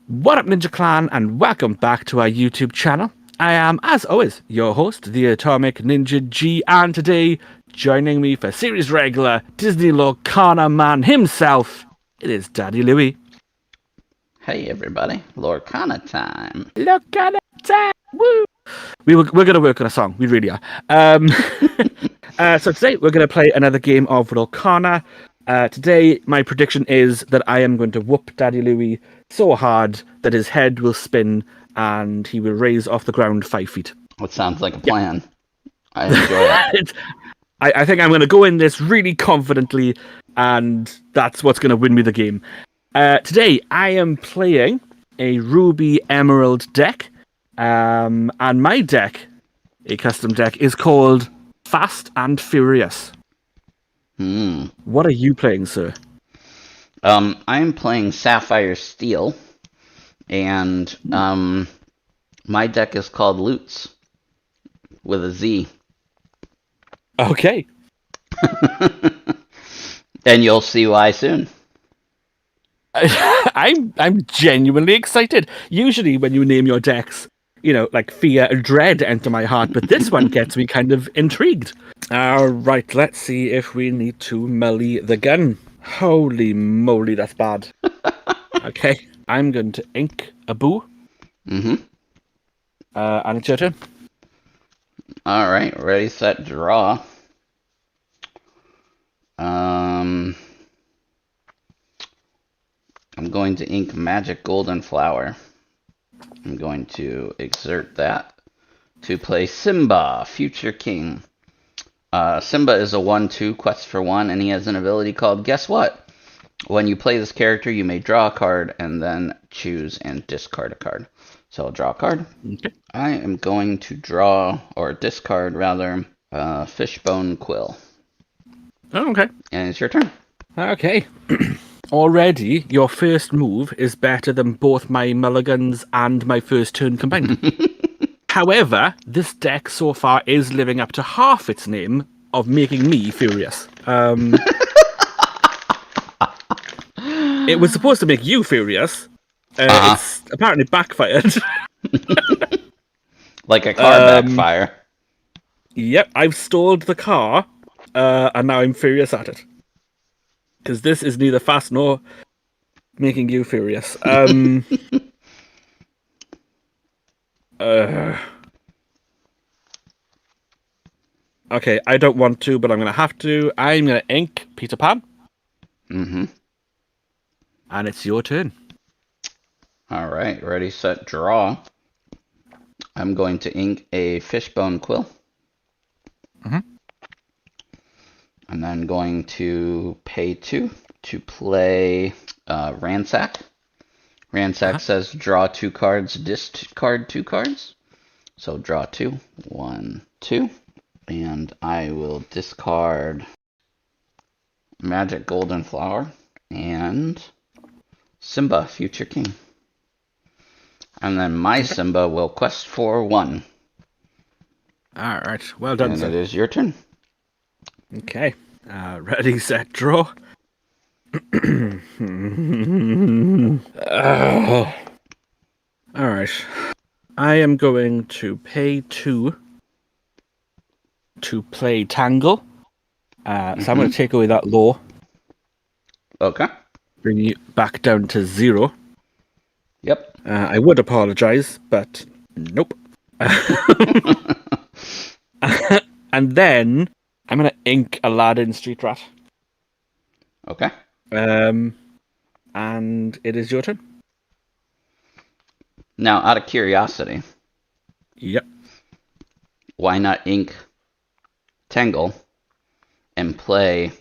What up, Ninja Clan, and welcome back to our YouTube channel. I am, as always, your host, the Atomic Ninja G, and today, joining me for series regular Disney Lorcana man himself, it is Daddy Louie. Hey everybody, Lorcana time. Lorcana time! Woo! We're going to work on a song, we really are. So today, we're going to play another game of Lorcana. Today, my prediction is that I am going to whoop Daddy Louie so hard that his head will spin and he will raise off the ground 5 feet. That sounds like a plan. Yep. I enjoy it. I think I'm going to go in this really confidently, and that's what's going to win me the game. Today, I am playing a Ruby Emerald deck, and my deck, a custom deck, is called Fast and Furious. What are you playing, sir? I'm playing Sapphire Steel, and my deck is called Lootz, with a Z. Okay. And you'll see why soon. I'm genuinely excited. Usually when you name your decks, like fear and dread enter my heart, but this one gets me kind of intrigued. Alright, let's see if we need to melee the gun. Holy moly, that's bad. Okay, I'm going to ink a boo. And it's your turn. Alright, ready, set, draw. I'm going to ink Magic Golden Flower. I'm going to exert that to play Simba, Future King. Simba is a 1/2 quest for 1, and he has an ability called Guess What? When you play this character, you may draw a card and then choose and discard a card. So I'll draw a card. Okay. I am going to draw, or discard rather, Fishbone Quill. Oh, okay. And it's your turn. Okay. Already, your first move is better than both my mulligans and my first turn combined. However, this deck so far is living up to half its name of making me furious. It was supposed to make you furious. It's apparently backfired. Like a car backfire. Yep, I've stalled the car, and now I'm furious at it. Because this is neither fast nor making you furious. Okay, I don't want to, but I'm going to have to. I'm going to ink Peter Pan. And it's your turn. All right, ready, set, draw. I'm going to ink a Fishbone Quill. And then going to pay 2 to play Ransack. Ransack says draw 2 cards, discard 2 cards. So draw 2, 1, 2. And I will discard Magic Golden Flower and Simba, Future King. And then my Simba will quest for 1. Alright, well done, and sir. It is your turn. Okay, ready, set, draw. Alright, I am going to pay 2 to play Tangle. So I'm going to take away that law. Okay. Bring you back down to 0. Yep. I would apologize, but nope. And then I'm going to ink Aladdin Street Rat. Okay. And it is your turn. Now, out of curiosity. Yep. Why not ink Tangle and play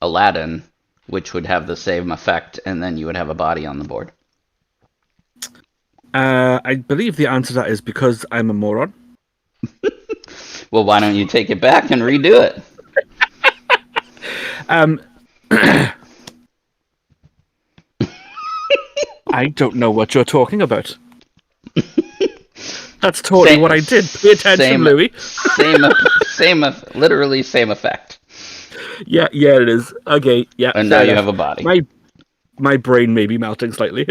Aladdin, which would have the same effect, and then you would have a body on the board? I believe the answer to that is because I'm a moron. Well, why don't you take it back and redo it? I don't know what you're talking about. That's totally what I did. Pay attention, Louie. Literally same effect. Yeah, it is. Okay, yeah. And now you have a body. My brain may be melting slightly.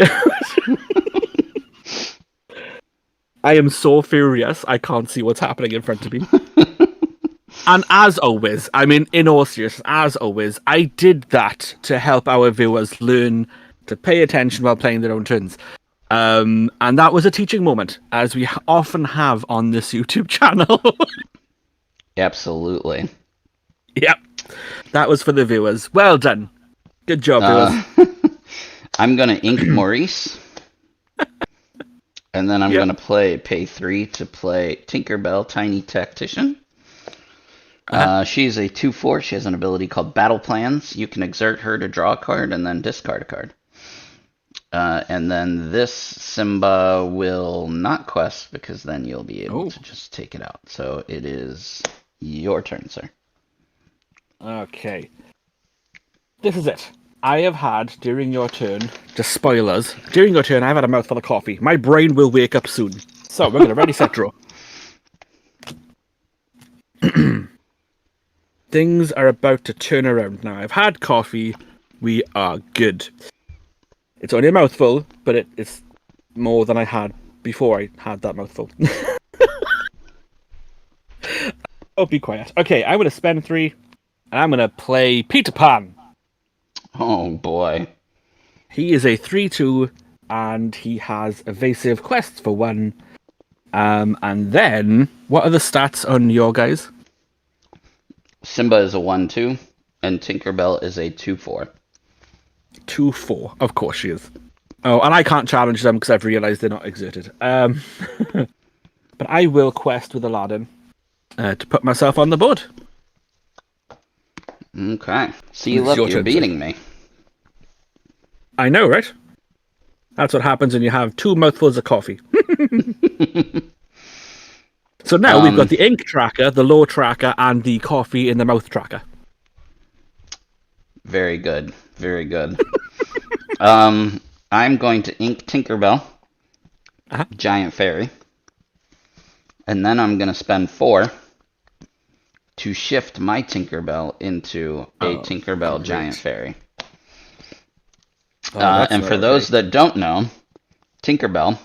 I am so furious. I can't see what's happening in front of me. And as always, I mean, in all seriousness, as always, I did that to help our viewers learn to pay attention while playing their own turns. And that was a teaching moment, as we often have on this YouTube channel. Absolutely. Yep. That was for the viewers. Well done. Good job, viewers. I'm going to ink Maurice. And then I'm going to pay 3 to play Tinkerbell, Tiny Tactician. She's a 2/4. She has an ability called Battle Plans. You can exert her to draw a card and then discard a card. And then this Simba will not quest, because then you'll be able to just take it out. So it is your turn, sir. Okay. This is it. I have had, during your turn, just spoilers, during your turn, I've had a mouthful of coffee. My brain will wake up soon. So, we're going to ready, set, draw. Things are about to turn around now. I've had coffee. We are good. It's only a mouthful, but it's more than I had before I had that mouthful. Oh, be quiet. Okay, I'm going to spend 3, and I'm going to play Peter Pan. Oh, boy. He is a 3/2, and he has evasive quests for 1. And then, what are the stats on your guys? Simba is a 1/2, and Tinkerbell is a 2/4. 2/4. Of course she is. Oh, and I can't challenge them because I've realised they're not exerted. But I will quest with Aladdin to put myself on the board. Okay. See, look, you're beating me. I know, right? That's what happens when you have 2 mouthfuls of coffee. So now we've got the ink tracker, the lore tracker, and the coffee in the mouth tracker. Very good. Very good. I'm going to ink Tinkerbell, Giant Fairy, and then I'm going to spend 4 to shift my Tinkerbell into a Tinkerbell Giant Fairy. And for those that don't know, Tinkerbell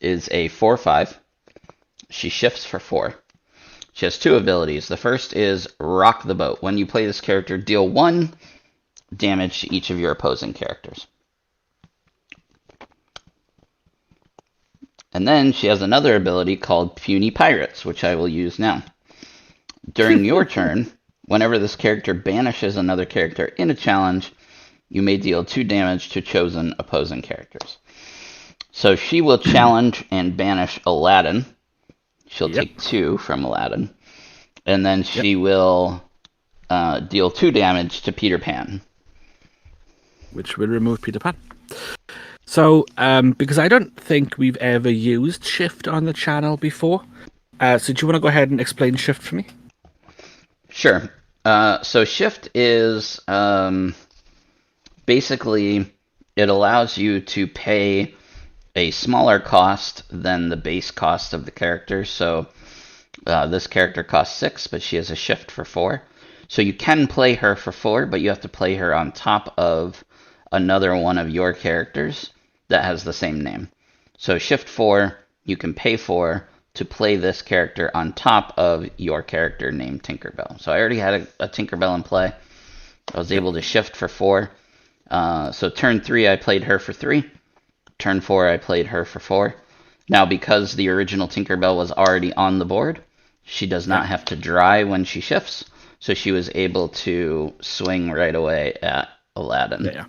is a 4/5. She shifts for 4. She has 2 abilities. The first is Rock the Boat. When you play this character, deal 1 damage to each of your opposing characters. And then she has another ability called Puny Pirates, which I will use now. During your turn, whenever this character banishes another character in a challenge, you may deal 2 damage to chosen opposing characters. So she will challenge and banish Aladdin. She'll take 2 from Aladdin. And then she will deal 2 damage to Peter Pan. Which will remove Peter Pan. So, because I don't think we've ever used Shift on the channel before, so do you want to go ahead and explain Shift for me? Sure. So Shift is basically, it allows you to pay a smaller cost than the base cost of the character. So this character costs 6, but she has a shift for 4. So you can play her for 4, but you have to play her on top of another one of your characters that has the same name. So shift 4, you can pay 4 to play this character on top of your character named Tinkerbell. So I already had a Tinkerbell in play. I was able to shift for 4. So turn 3, I played her for 3. Turn 4, I played her for 4. Now, because the original Tinkerbell was already on the board, she does not have to dry when she shifts, so she was able to swing right away at Aladdin. Yeah.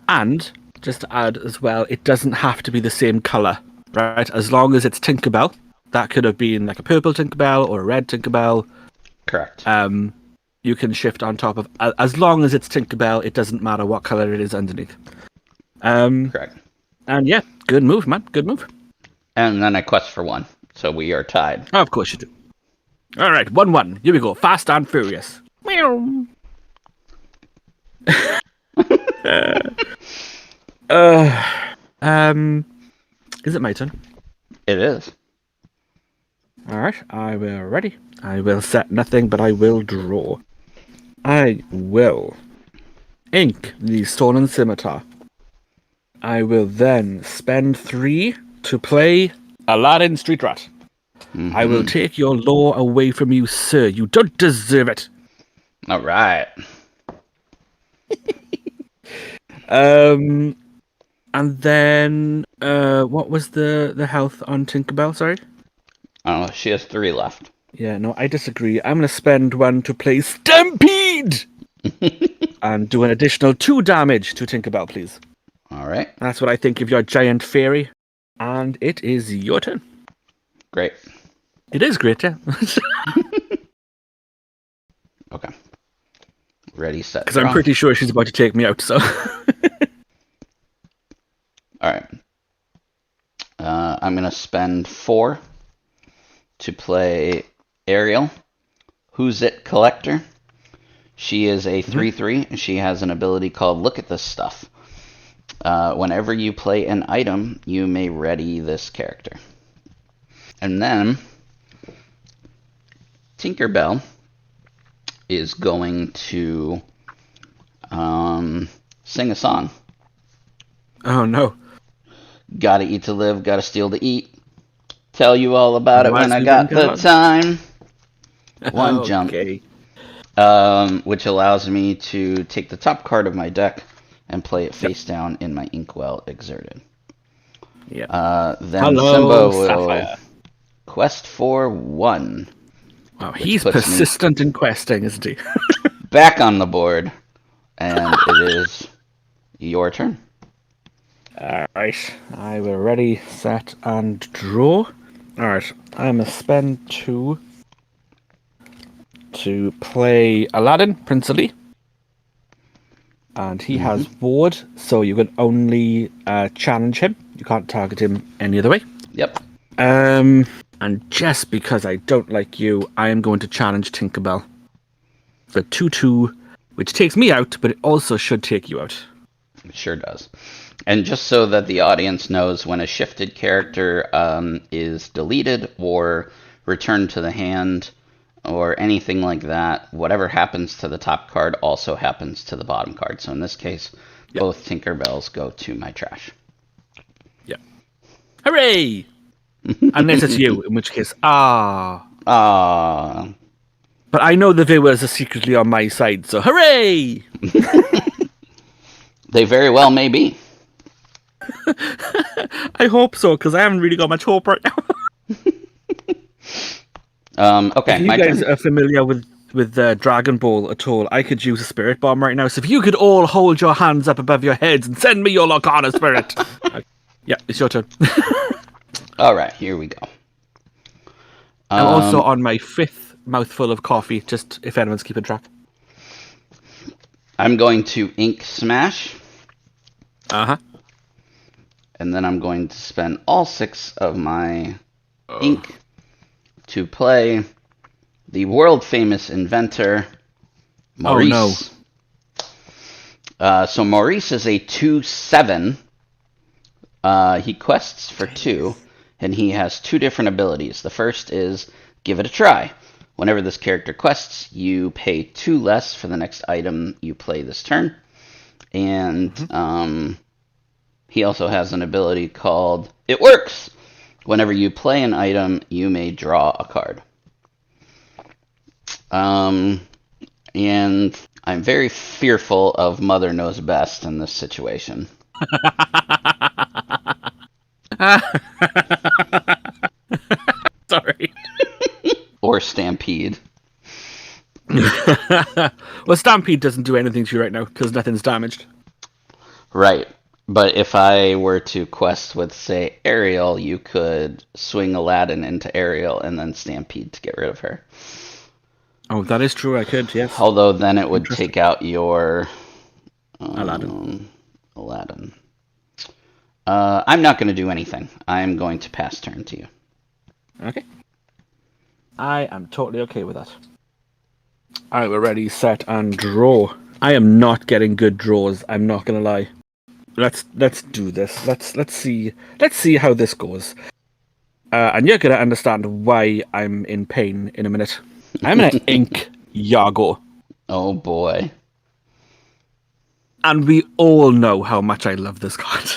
And, just to add as well, it doesn't have to be the same colour, right? As long as it's Tinkerbell. That could have been like a purple Tinkerbell or a red Tinkerbell. Correct. You can shift on top of, as long as it's Tinkerbell, it doesn't matter what colour it is underneath. Correct. And yeah, good move, man. Good move. And then I quest for 1, so we are tied. Oh, of course you do. All right, 1-1. Here we go. Fast and Furious. Meow. Is it my turn? It is. All right, I will ready. I will set nothing, but I will draw. I will ink the Stolen Scimitar. I will then spend 3 to play Aladdin Street Rat. I will take your law away from you, sir. You don't deserve it. All right. And then what was the health on Tinkerbell? Sorry. I don't know. She has 3 left. Yeah, no, I disagree. I'm going to spend 1 to play Stampede and do an additional 2 damage to Tinkerbell, please. All right. That's what I think of your giant fairy, and it is your turn. Great. It is great, yeah. Okay. Ready, set, Because I'm pretty sure she's about to take me out, so. All right. I'm going to spend 4 to play Ariel, Who's It Collector. She is a 3/3, and she has an ability called Look at This Stuff. Whenever you play an item, you may ready this character. And then Tinkerbell is going to sing a song. Oh, no. Gotta eat to live, gotta steal to eat. Tell you all about it when I got the time. One jump. Which allows me to take the top card of my deck and play it face down in my Inkwell Exerted. Yeah. Then Hello, Simba will Sapphire. quest for 1. Wow, he's persistent in questing, isn't he? Back on the board. And it is your turn. Alright, I will ready, set, and draw. Alright, I'm going to spend 2 to play Aladdin, Prince Ali. And he has Ward, so you can only challenge him. You can't target him any other way. Yep. And just because I don't like you, I am going to challenge Tinkerbell. The 2/2, which takes me out, but it also should take you out. It sure does. And just so that the audience knows, when a shifted character is deleted or returned to the hand or anything like that, whatever happens to the top card also happens to the bottom card. So in this case, both Tinkerbells go to my trash. Yeah. Hooray! Unless it's you, in which case, But I know the viewers are secretly on my side, so hooray! They very well may be. I hope so, because I haven't really got much hope right now. Okay, if you guys are familiar with Dragon Ball at all, I could use a spirit bomb right now. So if you could all hold your hands up above your heads and send me your Lorcana spirit. Yeah, it's your turn. All right, here we go. I'm also on my 5th mouthful of coffee, just if anyone's keeping track. I'm going to Ink Smash. Uh-huh. And then I'm going to spend all 6 of my ink to play the world-famous inventor, Maurice. Oh, no. So Maurice is a 2/7. He quests for 2, and he has 2 different abilities. The first is Give It a Try. Whenever this character quests, you pay 2 less for the next item you play this turn. And he also has an ability called It Works. Whenever you play an item, you may draw a card. And I'm very fearful of Mother Knows Best in this situation. Sorry. Or Stampede. Well, Stampede doesn't do anything to you right now, because nothing's damaged. Right. But if I were to quest with, say, Ariel, you could swing Aladdin into Ariel and then Stampede to get rid of her. Oh, that is true, I could, yes. Although then it would take out your... Aladdin. I'm not going to do anything. I'm going to pass turn to you. Okay. I am totally okay with that. Alright, we're ready, set, and draw. I am not getting good draws, I'm not going to lie. Let's do this. Let's see how this goes. And you're gonna understand why I'm in pain in a minute. I'm gonna ink Yago. Oh boy. And we all know how much I love this card.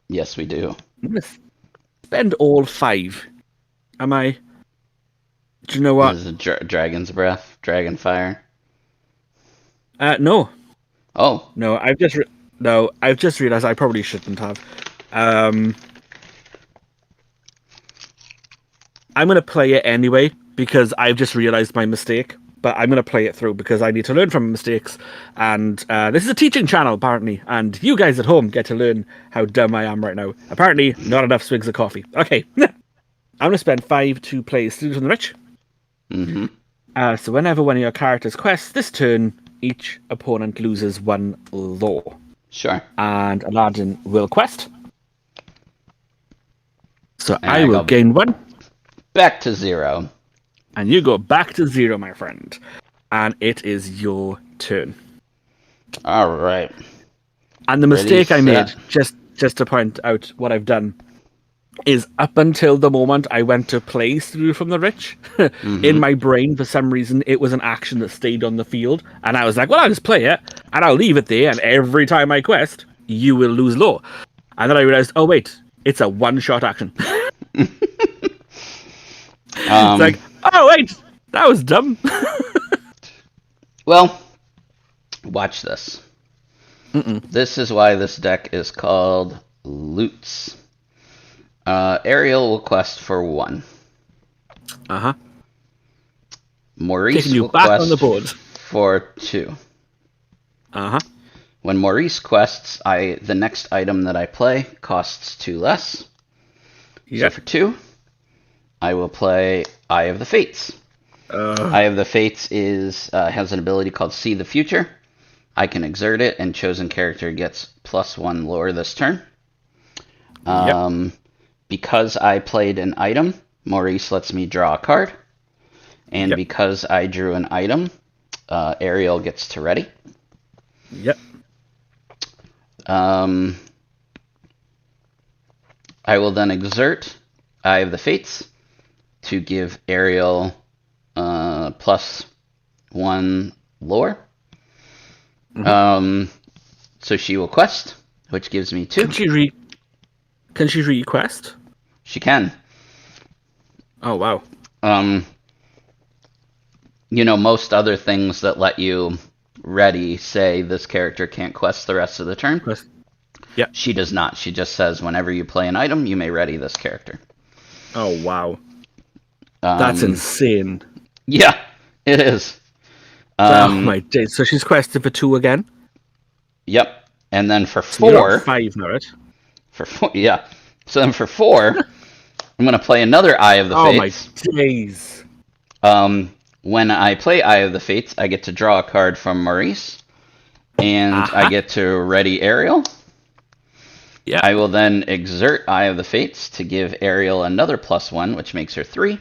Yes, we do. I'm going to spend all 5. Am I? Do you know what? This is Dragon's Breath, Dragon Fire. No. Oh, No, I've just realized I probably shouldn't have. I'm going to play it anyway because I've just realized my mistake. But I'm going to play it through because I need to learn from mistakes. And this is a teaching channel, apparently. And you guys at home get to learn how dumb I am right now. Apparently, not enough swigs of coffee. Okay. I'm going to spend 5 to play Students from the Rich. mm-hmm. So whenever one of your characters quests this turn, each opponent loses 1 law. Sure. And Aladdin will quest. So And I will gain 1. Back to 0. And you go back to 0, my friend. And it is your turn. All right. And the mistake I made, set. just to point out what I've done, is up until the moment I went to play Student from the Rich, in my brain, for some reason, it was an action that stayed on the field. And I was like, well, I'll just play it, and I'll leave it there, and every time I quest, you will lose law. And then I realized, oh, wait, it's a one-shot action. It's like, oh, wait, that was dumb. Well, watch this. This is why this deck is called Lootz. Ariel will quest for 1. Uh-huh. Maurice Taking you will back quest on the board. for 2. Uh-huh. When Maurice quests, the next item that I play costs 2 less. Yep. So for 2, I will play Eye of the Fates. Eye of the Fates has an ability called See the Future. I can exert it, and chosen character gets +1 lore this turn. Yep. Because I played an item, Maurice lets me draw a card. And because I drew an item, Ariel gets to ready. Yep. I will then exert Eye of the Fates to give Ariel +1 lore. So she will quest, which gives me 2. Can she request? She can. Oh wow. Most other things that let you ready say this character can't quest the rest of the turn. Yeah. She does not. She just says whenever you play an item, you may ready this character. Oh wow. That's insane. Yeah, it is. Oh my days. So she's quested for 2 again? Yep. And then for So you're 4... at 5 now, right? For 4, yeah. So then for 4, I'm going to play another Eye of the Fates. Oh my days. When I play Eye of the Fates, I get to draw a card from Maurice, and I get to ready Ariel. Yeah. I will then exert Eye of the Fates to give Ariel another +1, which makes her 3.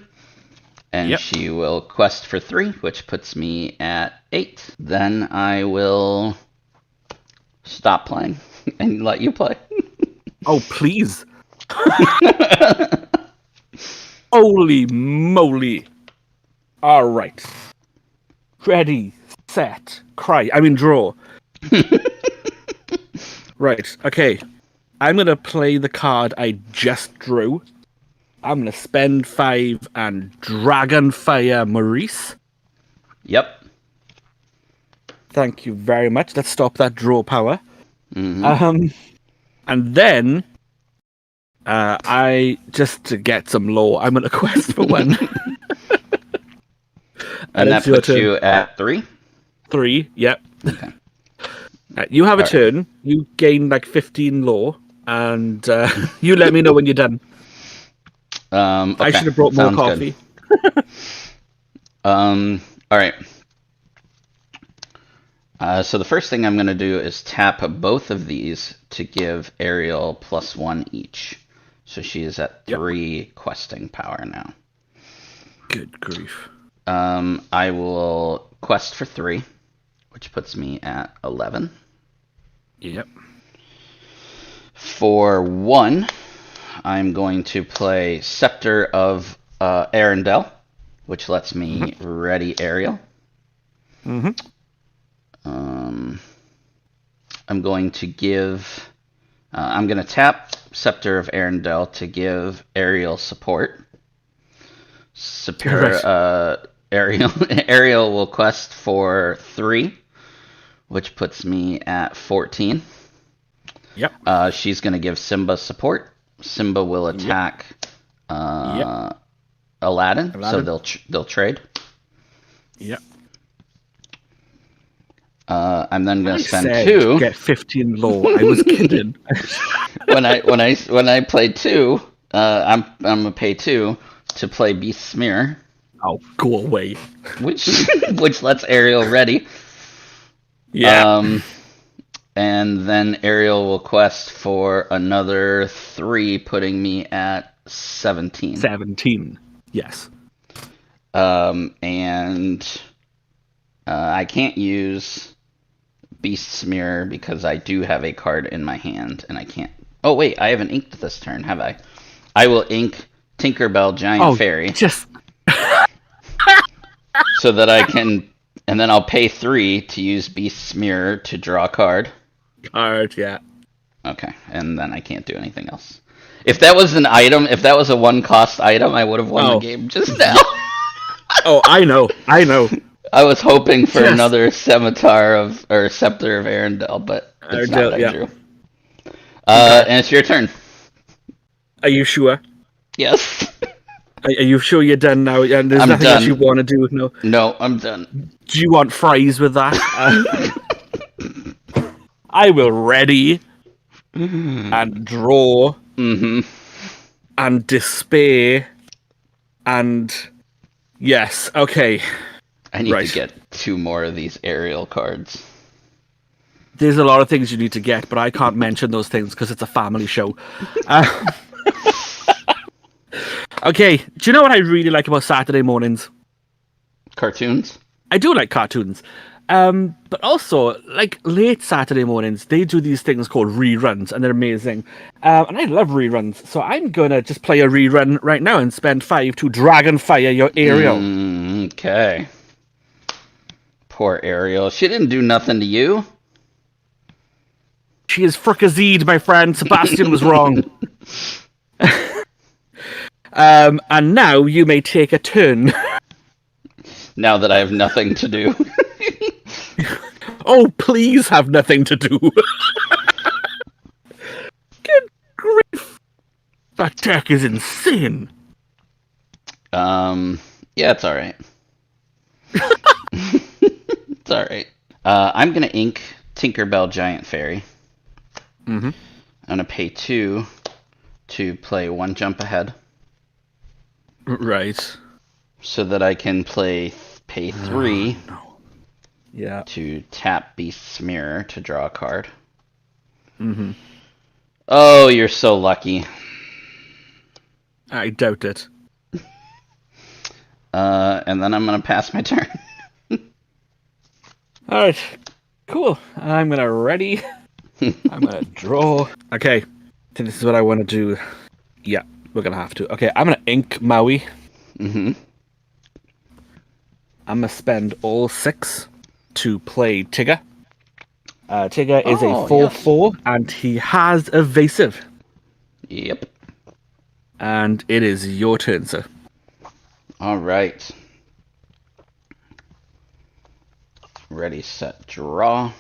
And she will quest for 3, which puts me at 8. Then I will stop playing and let you play. Oh, please. Holy moly. All right. Ready, set, cry. Draw. Right, okay. I'm going to play the card I just drew. I'm going to spend 5 and Dragonfire Maurice. Yep. Thank you very much. Let's stop that draw power. Mm-hmm. And then, just to get some lore, I'm going to quest for 1. And that puts you at 3? 3, yep. Okay. You have a turn. You gain like 15 lore, and you let me know when you're done. Okay. I should have brought more coffee. All right. So the first thing I'm going to do is tap both of these to give Ariel +1 each. So she is at 3 questing power now. Good grief. I will quest for 3, which puts me at 11. Yep. For 1, I'm going to play Scepter of Arendelle, which lets me ready Ariel. I'm going to give... I'm going to tap Scepter of Arendelle to give Ariel support. Right. Ariel will quest for 3, which puts me at 14. Yep. She's going to give Simba support. Simba will attack Yep. Aladdin, so Aladdin. they'll trade. Yep. I'm then going I to spend said 2. get 15 low. I was kidding. when I play 2, I'm gonna pay 2 to play Beast Smear, Oh, go away. which which lets Ariel ready. Yeah. And then Ariel will quest for another 3, putting me at 17. 17. Yes. And I can't use Beast Smear because I do have a card in my hand, and I can't. Oh wait, I haven't inked this turn, have I? I will ink Tinkerbell Giant Fairy Just so that I can, and then I'll pay 3 to use Beast Smear to draw a card. card, yeah. Okay, and then I can't do anything else. If that was an item, if that was a 1-cost item, I would have won the game just now. Oh, I know. I was hoping for Yes. another Scepter of Arendelle, but it's not what I drew. And it's your turn. Are you sure? Yes. Are you sure you're done now? And there's I'm nothing done. else you want to do? No. No, I'm done. Do you want fries with that? I will ready and draw and despair and yes. Okay. I need to get 2 more of these Ariel cards. There's a lot of things you need to get, but I can't mention those things because it's a family show. Okay, do you know what I really like about Saturday mornings? Cartoons? I do like cartoons. But also, like late Saturday mornings, they do these things called reruns, and they're amazing. And I love reruns, so I'm gonna just play a rerun right now and spend 5 to Dragonfire your Ariel. Okay. Poor Ariel. She didn't do nothing to you. She is fricasseed, my friend. Sebastian was wrong. And now you may take a turn. Now that I have nothing to do. Oh, please have nothing to do. Good grief. That deck is insane. Yeah, it's alright. It's alright. I'm gonna ink Tinkerbell Giant Fairy. I'm gonna pay 2 to play 1 jump ahead. Right. So that I can pay 3 to tap Beast Smear to draw a card. Oh, you're so lucky. I doubt it. And then I'm gonna pass my turn. Alright. Cool. I'm gonna ready. I'm gonna draw. Okay. I think this is what I want to do. Yeah, we're gonna have to. Okay, I'm gonna ink Maui. I'm gonna spend all 6 to play Tigger. Tigger is a 4/4, and he has evasive. Yep. And it is your turn, sir. All right. Ready, set, draw.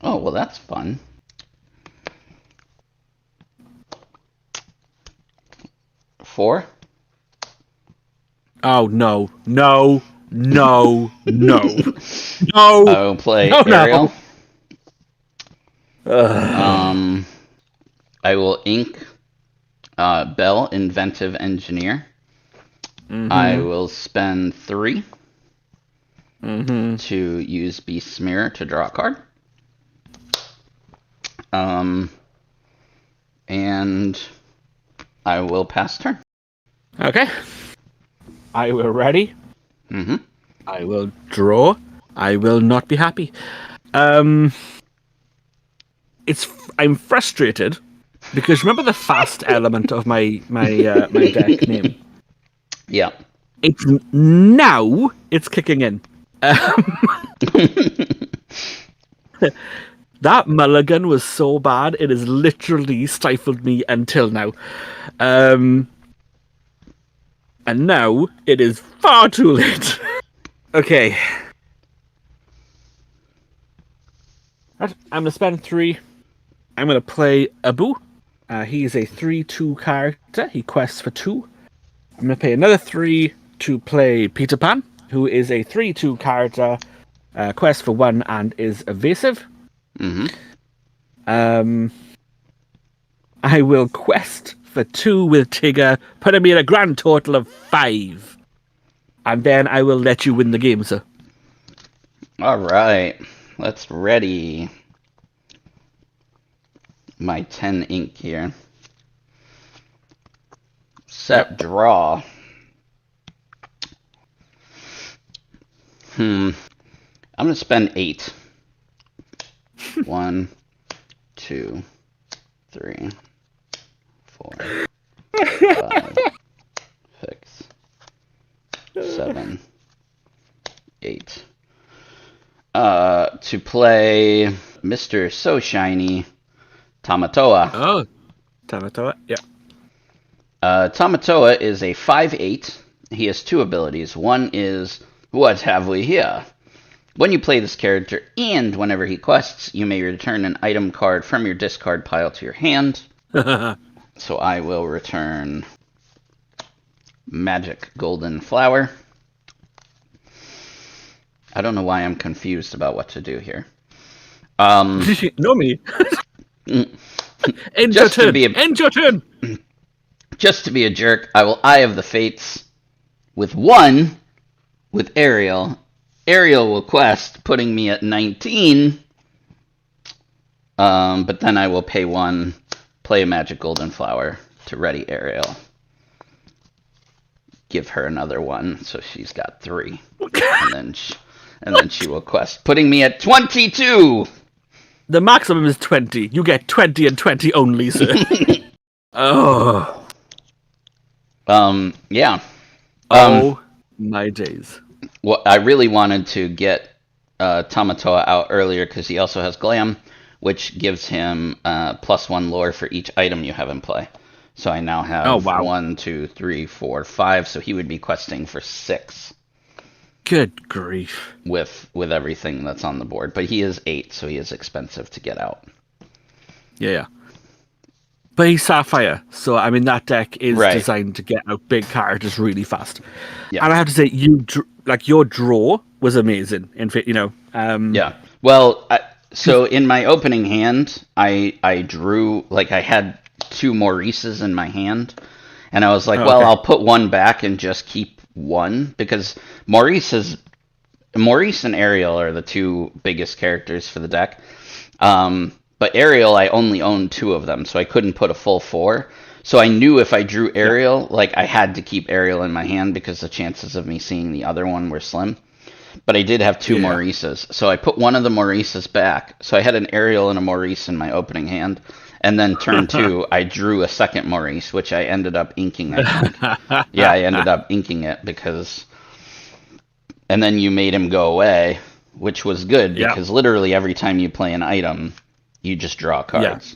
Oh, well, that's fun. 4. Oh, no. No. No. No. I No. will play No, Ariel. No. I will ink Belle, Inventive Engineer. I will spend 3 to use Beast Smear to draw a card. And I will pass turn. Okay. I will ready. I will draw. I will not be happy. I'm frustrated because remember the fast element of my deck name. Yeah. It's now it's kicking in. That mulligan was so bad, it has literally stifled me until now. And now it is far too late. Okay. I'm going to spend 3. I'm going to play Abu. He is a 3/2 character. He quests for 2. I'm going to pay another 3 to play Peter Pan, who is a 3/2 character, quests for 1 and is evasive. Mm-hmm. I will quest for 2 with Tigger, putting me at a grand total of 5. And then I will let you win the game, sir. All right. Let's ready my 10 ink here. Set, draw. I'm going to spend 8. 1, 2, 3, 4, 5, 6, 7, 8. To play Mr. So Shiny, Tamatoa. Oh, Tamatoa, yeah. Tamatoa is a 5/8. He has 2 abilities. One is, what have we here? When you play this character and whenever he quests, you may return an item card from your discard pile to your hand. So I will return Magic Golden Flower. I don't know why I'm confused about what to do here. Know me. End Just your to turn. be a- End your turn. Just to be a jerk, I will Eye of the Fates with 1 with Ariel. Ariel will quest, putting me at 19. But then I will pay 1, play a Magic Golden Flower to ready Ariel. Give her another 1, so she's got 3. And then she will quest, putting me at 22. The maximum is 20. You get 20 and 20 only, sir. Oh. Yeah. Oh my days. Well, I really wanted to get Tamatoa out earlier because he also has Glam, which gives him +1 lore for each item you have in play. So I now have 1, 2, 3, 4, 5. So he would be questing for 6. Good grief. With everything that's on the board. But he is 8, so he is expensive to get out. Yeah. But he's Sapphire, so I mean that deck is designed to get out big characters really fast. Yeah. And I have to say, your draw was amazing. In fact, Yeah. Well, so in my opening hand, I drew, like, I had 2 Maurices in my hand, and I was like, I'll put 1 back and just keep 1 because Maurice and Ariel are the 2 biggest characters for the deck. But Ariel, I only owned 2 of them, so I couldn't put a full 4. So I knew if I drew Ariel, like, I had to keep Ariel in my hand because the chances of me seeing the other one were slim. But I did have 2 Maurices, so I put one of the Maurices back. So I had an Ariel and a Maurice in my opening hand. And then turn 2, I drew a second Maurice, which I ended up inking, I think. Yeah, I ended up inking it because... And then you made him go away, which was good because literally every time you play an item, you just draw cards.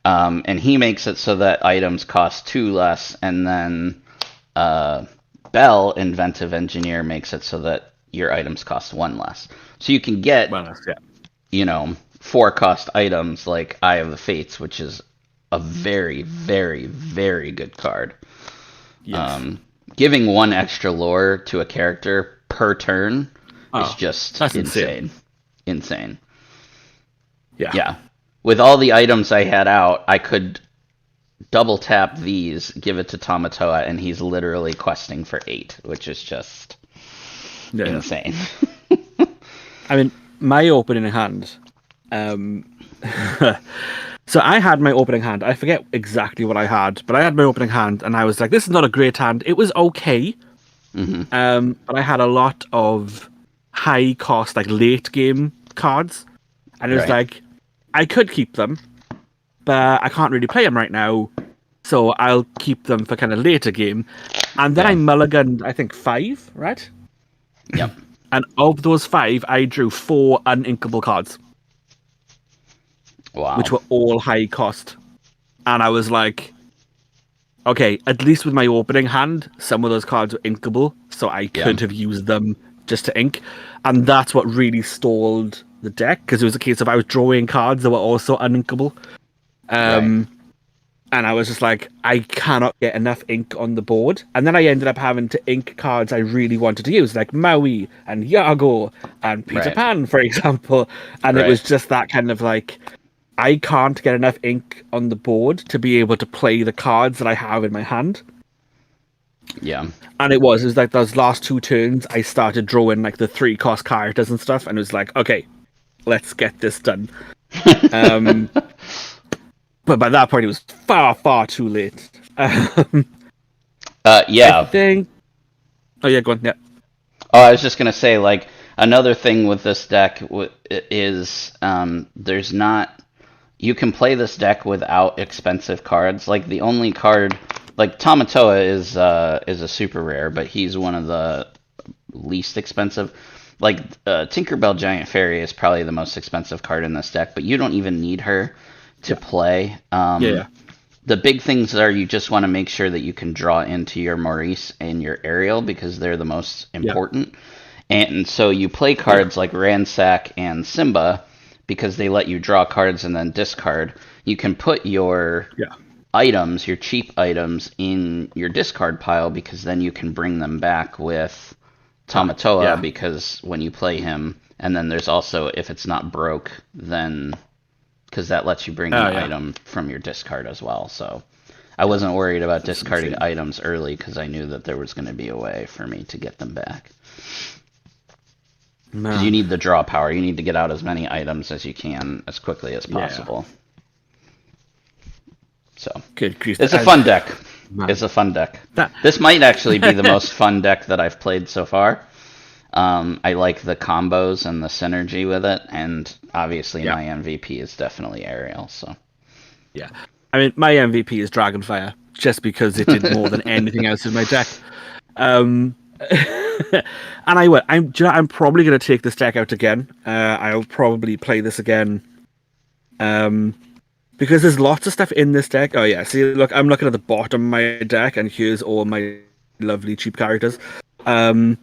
Yeah. And he makes it so that items cost 2 less, and then Bell, Inventive Engineer, makes it so that your items cost 1 less. So you can get, 4 cost items like Eye of the Fates, which is a very, very, very good card. Yes. Giving 1 extra lore to a character per turn is just insane. Insane. Yeah. With all the items I had out, I could double tap these, give it to Tamatoa, and he's literally questing for 8, which is just insane. I mean, my opening hand. So I had my opening hand. I forget exactly what I had, but I had my opening hand, and I was like, "This is not a great hand." It was okay, but I had a lot of high cost, like late game cards, and it was like, I could keep them, but I can't really play them right now, so I'll keep them for kind of later game. And then I mulliganed, I think 5, right? Yep. And of those 5, I drew 4 uninkable cards. Wow. which were all high cost. And I was like, okay, at least with my opening hand, some of those cards were inkable, so I Yeah. could have used them just to ink. And that's what really stalled the deck, because it was a case of I was drawing cards that were also uninkable. Right. And I was just like, I cannot get enough ink on the board. And then I ended up having to ink cards I really wanted to use, like Maui and Yago and Peter Right. Pan, for example. And it Right. was just that kind of like, I can't get enough ink on the board to be able to play the cards that I have in my hand. Yeah. And it was like those last 2 turns, I started drawing like the 3 cost characters and stuff. And it was like, okay, let's get this done. But by that point, it was far, far too late. I Yeah. think. Oh yeah, go on. Yeah, Oh, I was just gonna say, like, another thing with this deck is there's not. You can play this deck without expensive cards. Like the only card, like Tamatoa is a super rare, but he's one of the least expensive. Like Tinkerbell Giant Fairy is probably the most expensive card in this deck, but you don't even need her to play. yeah, The big things are you just want to make sure that you can draw into your Maurice and your Ariel because they're the most yeah, important. And so you play cards like Ransack and Simba because they let you draw cards and then discard. You can put your yeah. items, your cheap items, in your discard pile because then you can bring them back with Tamatoa Yeah. because when you play him, and then there's also, if it's not broke, then because that lets you bring an Yeah. item from your discard as well. So I wasn't worried about discarding insane. items early because I knew that there was going to be a way for me to get them back. Because you Man. need the draw power. You need to get out as many items as you can as quickly as possible. So Good grief. it's a fun deck. Man. It's a fun deck. That- This might actually be the most fun deck that I've played so far. I like the combos and the synergy with it, and obviously Yeah. my MVP is definitely Ariel. So Yeah. I mean, my MVP is Dragonfire, just because it did more than anything else in my deck. And I will. I'm probably going to take this deck out again. I'll probably play this again. Because there's lots of stuff in this deck. Oh yeah, see, look, I'm looking at the bottom of my deck, and here's all my lovely cheap characters. And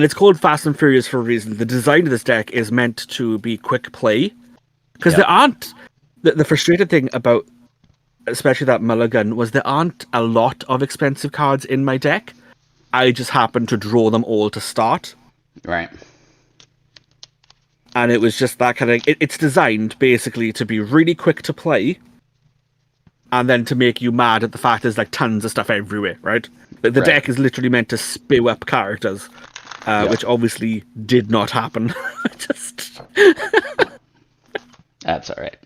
it's called Fast and Furious for a reason. The design of this deck is meant to be quick play. Because Yep. there aren't... The frustrating thing about, especially that mulligan, was there aren't a lot of expensive cards in my deck. I just happened to draw them all to start. right. And it was just that kind of... It's designed, basically, to be really quick to play, and then to make you mad at the fact there's, like, tons of stuff everywhere, right? The Right. deck is literally meant to spew up characters, which obviously did not happen. Just... That's all right.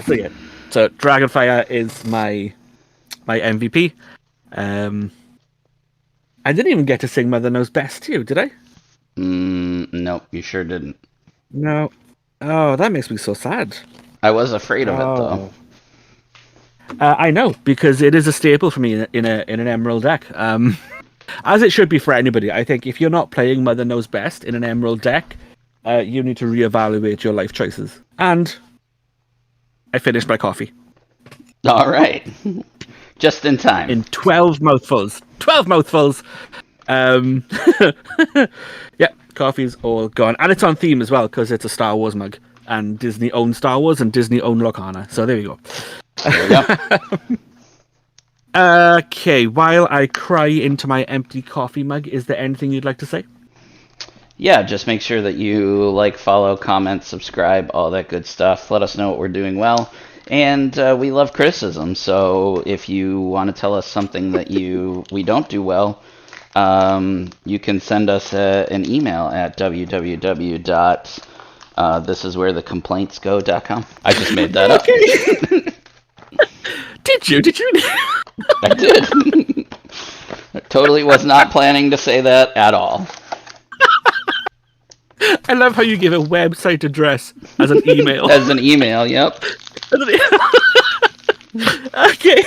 So yeah, so Dragonfire is my MVP. I didn't even get to sing Mother Knows Best to you, did I? Nope, you sure didn't. No. Oh, that makes me so sad. I was afraid of it though. I know, because it is a staple for me in an Emerald deck. As it should be for anybody. I think if you're not playing Mother Knows Best in an Emerald deck, you need to reevaluate your life choices. And I finished my coffee. All right, just in time. In 12 mouthfuls. 12 mouthfuls! Yeah, coffee's all gone. And it's on theme as well, because it's a Star Wars mug. And Disney owns Star Wars, and Disney own Lorcana. So there we go. There we go. Okay, while I cry into my empty coffee mug, is there anything you'd like to say? Yeah, just make sure that you like, follow, comment, subscribe, all that good stuff. Let us know what we're doing well. And we love criticism, so if you want to tell us something that we don't do well, you can send us an email at www.thisiswherethecomplaintsgo.com. I just made that up. Did you? I did. I totally was not planning to say that at all. I love how you give a website address as an email. As an email, yep. Okay.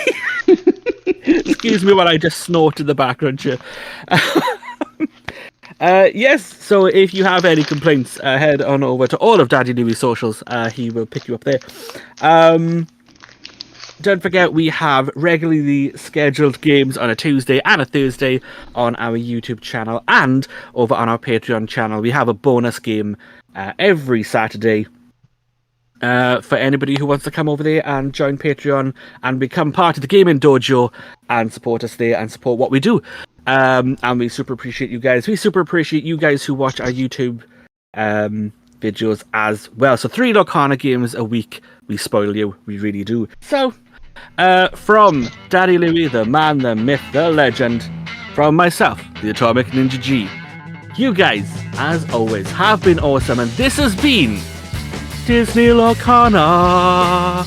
Excuse me while I just snort in the background here. Yes, so if you have any complaints, head on over to all of Daddy Louie's socials. He will pick you up there. Don't forget, we have regularly scheduled games on a Tuesday and a Thursday on our YouTube channel and over on our Patreon channel. We have a bonus game every Saturday for anybody who wants to come over there and join Patreon and become part of the gaming dojo and support us there and support what we do. And we super appreciate you guys. We super appreciate you guys who watch our YouTube videos as well. So 3 Lorcana games a week. We spoil you. We really do. So, from Daddy Louie, the man, the myth, the legend, from myself, the Atomic Ninja G, you guys, as always, have been awesome, and this has been Disney Lorcana.